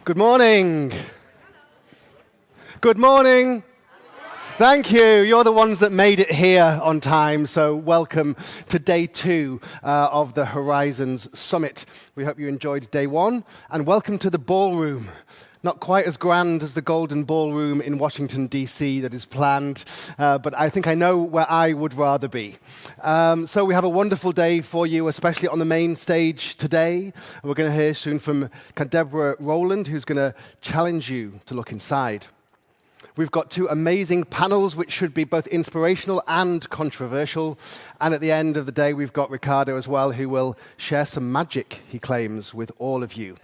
Good morning. Good morning. Thank you. You're the ones that made it here on time, so welcome to day 2 of the Horizons Summit. We hope you enjoyed day 1, and welcome to the ballroom. Not quite as grand as the Golden Ballroom in Washington, D.C. that is planned, but I think I know where I would rather be. So we have a wonderful day for you, especially on the main stage today. And we're going to hear soon from Deborah Rowland, who's going to challenge you to look inside. We've got 2 amazing panels, which should be both inspirational and controversial. And at the end of the day, we've got Ricardo as well, who will share some magic, he claims, with all of you.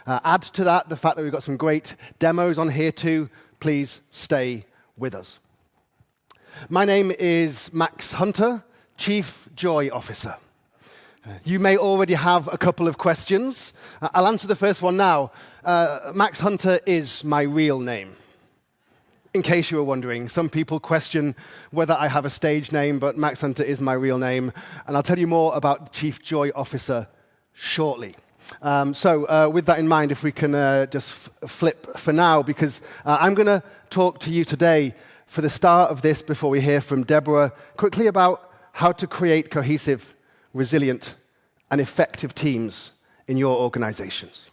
Add to that the fact that we've got some great demos on here too. Please stay with us. My name is Max Hunter, Chief Joy Officer. You may already have a couple of questions. I'll answer the first one now. Max Hunter is my real name. In case you were wondering, some people question whether I have a stage name, but Max Hunter is my real name. And I'll tell you more about Chief Joy Officer shortly. With that in mind, if we can just flip for now, because I'm going to talk to you today for the start of this, before we hear from Deborah, quickly about how to create cohesive, resilient, and effective teams in your organizations.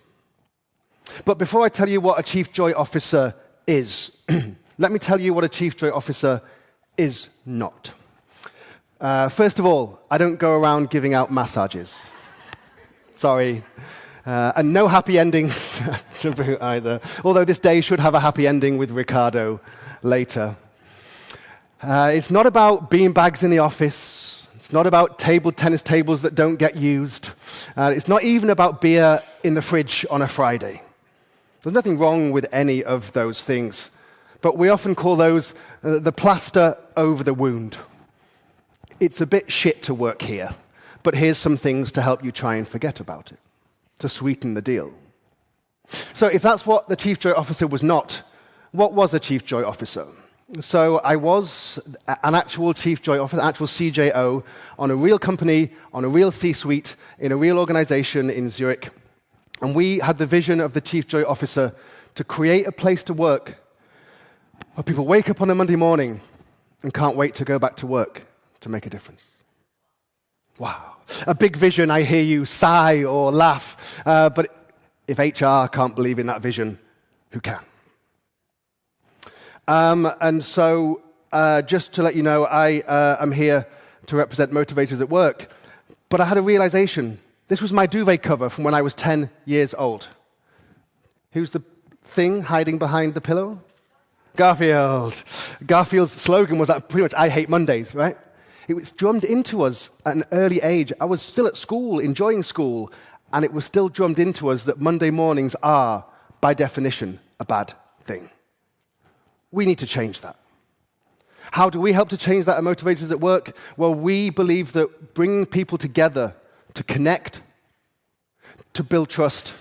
But before I tell you what a Chief Joy Officer is, let me tell you what a Chief Joy Officer is not. First of all, I don't go around giving out massages. Sorry. And no happy endings to boot either. Although this day should have a happy ending with Ricardo later. It's not about beanbags in the office. It's not about tennis tables that don't get used. It's not even about beer in the fridge on a Friday. There's nothing wrong with any of those things. But we often call those the plaster over the wound. It's a bit shit to work here. But here's some things to help you try and forget about it, to sweeten the deal. So if that's what the Chief Joy Officer was not, what was a Chief Joy Officer? So I was an actual Chief Joy Officer, an actual CJO, on a real company, on a real C-suite, in a real organization in Zurich. And we had the vision of the Chief Joy Officer to create a place to work where people wake up on a Monday morning and can't wait to go back to work to make a difference. Wow. A big vision, I hear you sigh or laugh. But if HR can't believe in that vision, who can? Just to let you know, I am here to represent Motivators at Work. But I had a realization. This was my duvet cover from when I was 10 years old. Who's the thing hiding behind the pillow? Garfield. Garfield's slogan was that pretty much, I hate Mondays, right? It was drummed into us at an early age. I was still at school, enjoying school, and it was still drummed into us that Monday mornings are, by definition, a bad thing. We need to change that. How do we help to change that at Motivators at Work? Well, we believe that bringing people together to connect, to build trust,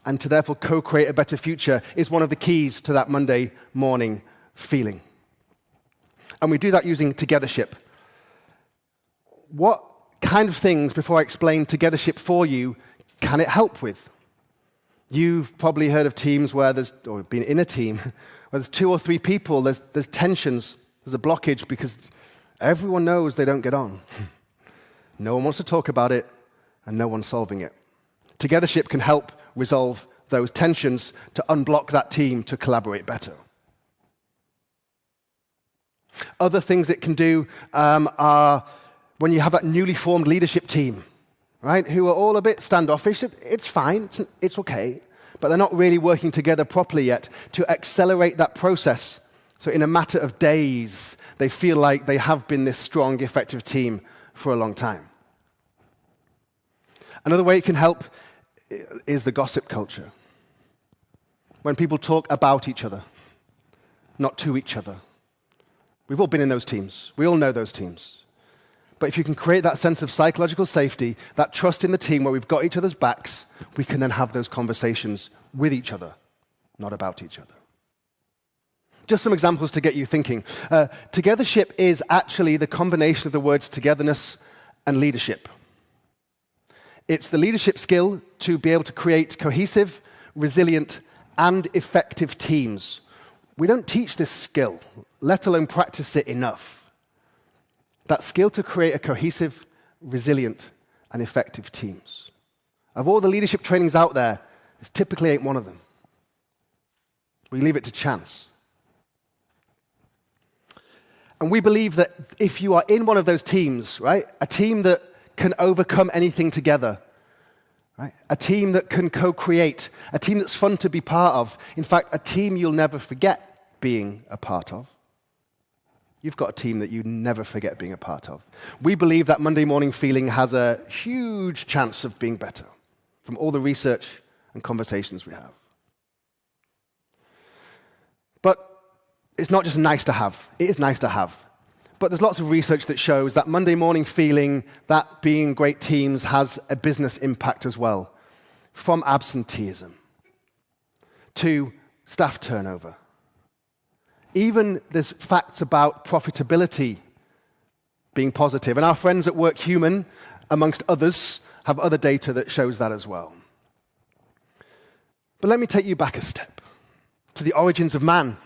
and to therefore co-create a better future is one of the keys to that Monday morning feeling. And we do that using Togethership. What kind of things, before I explain Togethership for you, can it help with? You've probably heard of teams or been in a team, where there's 2 or 3 people, there's tensions, there's a blockage because everyone knows they don't get on. No one wants to talk about it, and no one's solving it. Togethership can help resolve those tensions to unblock that team to collaborate better. Other things it can do are when you have that newly formed leadership team, right, who are all a bit standoffish. It's fine, it's okay, but they're not really working together properly yet to accelerate that process. So in a matter of days, they feel like they have been this strong, effective team for a long time. Another way it can help is the gossip culture. When people talk about each other, not to each other. We've all been in those teams. We all know those teams. But if you can create that sense of psychological safety, that trust in the team where we've got each other's backs, we can then have those conversations with each other, not about each other. Just some examples to get you thinking. Togethership is actually the combination of the words togetherness and leadership. It's the leadership skill to be able to create cohesive, resilient, and effective teams. We don't teach this skill, let alone practice it enough. That skill to create a cohesive, resilient, and effective teams. Of all the leadership trainings out there, this typically ain't one of them. We leave it to chance. And we believe that if you are in one of those teams, right, a team that can overcome anything together, right, a team that can co-create, a team that's fun to be part of, in fact, a team you'll never forget being a part of, you've got a team that you never forget being a part of. We believe that Monday morning feeling has a huge chance of being better from all the research and conversations we have. But it's not just nice to have. It is nice to have. But there's lots of research that shows that Monday morning feeling, that being great teams, has a business impact as well. From absenteeism to staff turnover. Even there's facts about profitability being positive. And our friends at Work Human, amongst others, have other data that shows that as well. But let me take you back a step to the origins of man.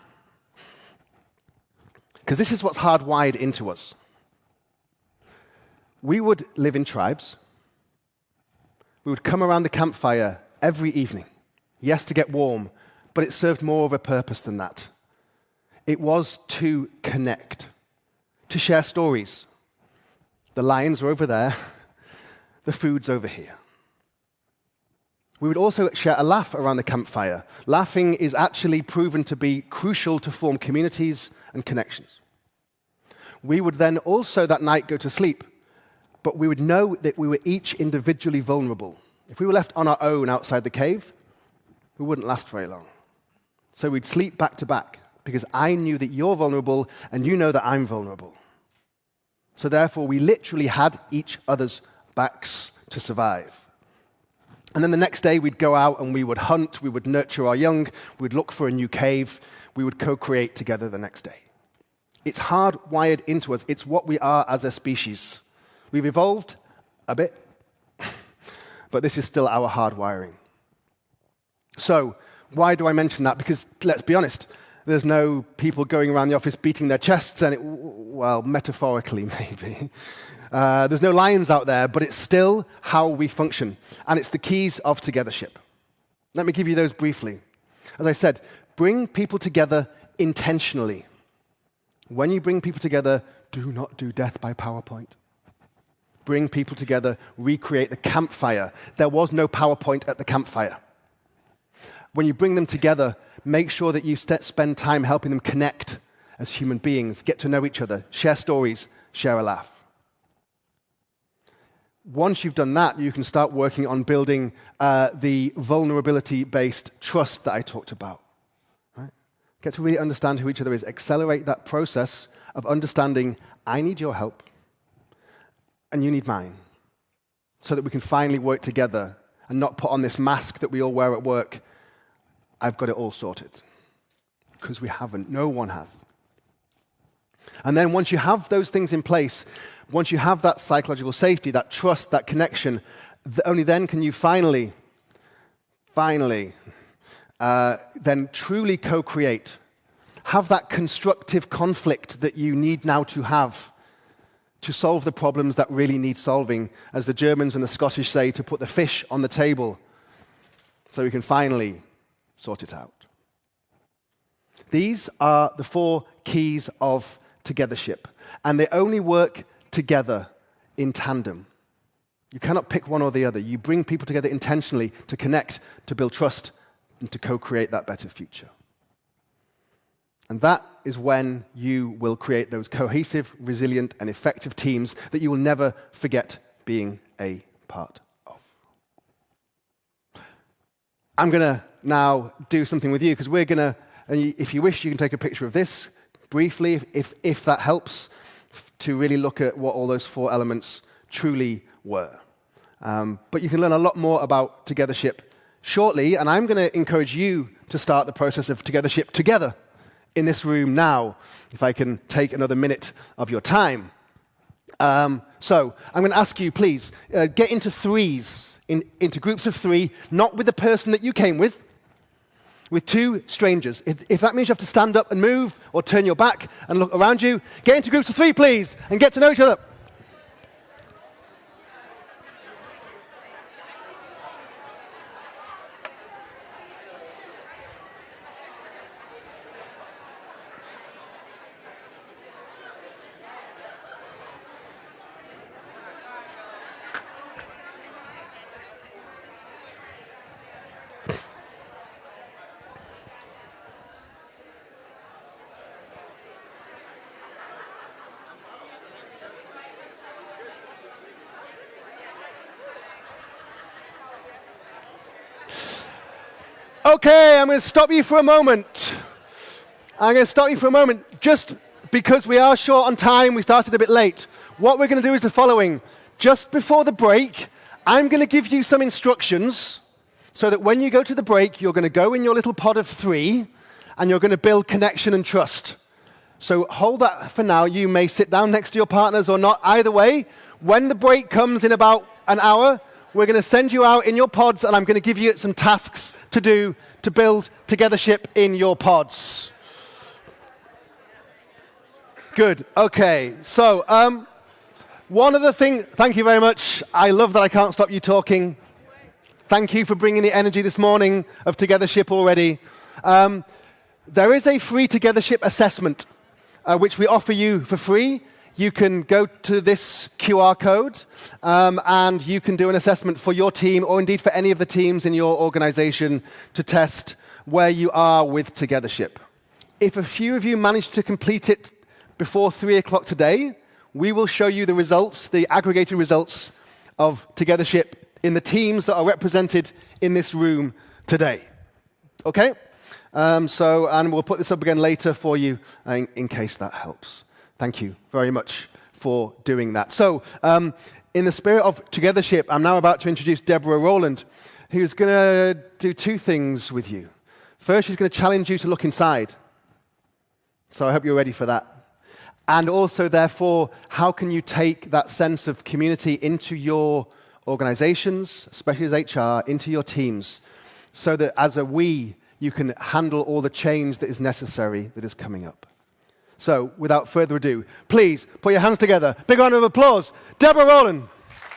Because this is what's hardwired into us. We would live in tribes. We would come around the campfire every evening. Yes, to get warm, but it served more of a purpose than that. It was to connect, to share stories. The lions are over there, the food's over here. We would also share a laugh around the campfire. Laughing is actually proven to be crucial to form communities and connections. We would then also that night go to sleep, but we would know that we were each individually vulnerable. If we were left on our own outside the cave, we wouldn't last very long. So we'd sleep back to back, because I knew that you're vulnerable and you know that I'm vulnerable. So therefore, we literally had each other's backs to survive. And then the next day, we'd go out and we would hunt, we would nurture our young, we would look for a new cave, we would co-create together the next day. It's hardwired into us. It's what we are as a species. We've evolved a bit, but this is still our hardwiring. So, why do I mention that? Because, let's be honest, there's no people going around the office beating their chests, and well, metaphorically maybe. There's no lions out there, but it's still how we function. And it's the keys of togethership. Let me give you those briefly. As I said, bring people together intentionally. When you bring people together, do not do death by PowerPoint. Bring people together, recreate the campfire. There was no PowerPoint at the campfire. When you bring them together, make sure that you spend time helping them connect as human beings, get to know each other, share stories, share a laugh. Once you've done that, you can start working on building the vulnerability-based trust that I talked about. Right? Get to really understand who each other is. Accelerate that process of understanding, I need your help, and you need mine, so that we can finally work together and not put on this mask that we all wear at work. I've got it all sorted. Because we haven't. No one has. And then once you have those things in place, once you have that psychological safety, that trust, that connection, only then can you finally, then truly co-create. Have that constructive conflict that you need now to have to solve the problems that really need solving, as the Germans and the Scottish say, to put the fish on the table so we can finally sort it out. These are the 4 keys of togethership, and they only work together in tandem. You cannot pick one or the other. You bring people together intentionally to connect, to build trust, and to co-create that better future. And that is when you will create those cohesive, resilient, and effective teams that you will never forget being a part of. I'm going to now do something with you, because we're going to, if you wish, you can take a picture of this briefly, if that helps, to really look at what all those 4 elements truly were. But you can learn a lot more about Togethership shortly, and I'm going to encourage you to start the process of Togethership together in this room now, if I can take another minute of your time. So I'm going to ask you, please, get into threes, into groups of 3, not with the person that you came with, with two strangers. If that means you have to stand up and move or turn your back and look around you, get into groups of 3, please, and get to know each other. Okay, I'm going to stop you for a moment. Just because we are short on time, we started a bit late. What we're going to do is the following. Just before the break, I'm going to give you some instructions so that when you go to the break, you're going to go in your little pod of 3 and you're going to build connection and trust. So hold that for now. You may sit down next to your partners or not. Either way, when the break comes in about an hour, we're going to send you out in your pods, and I'm going to give you some tasks to do to build Togethership in your pods. Good. Okay. So one of the things, thank you very much. I love that I can't stop you talking. Thank you for bringing the energy this morning of Togethership already. There is a free Togethership assessment, which we offer you for free. You can go to this QR code and you can do an assessment for your team or indeed for any of the teams in your organization to test where you are with Togethership. If a few of you manage to complete it before 3 o'clock today, we will show you the results, the aggregated results of Togethership in the teams that are represented in this room today. Okay? And we'll put this up again later for you in case that helps. Thank you very much for doing that. So, in the spirit of Togethership, I'm now about to introduce Deborah Rowland, who's going to do 2 things with you. First, she's going to challenge you to look inside. So I hope you're ready for that. And also, therefore, how can you take that sense of community into your organizations, especially as HR, into your teams, so that as a we, you can handle all the change that is necessary that is coming up. So, without further ado, please put your hands together. Big round of applause. Deborah Rowland.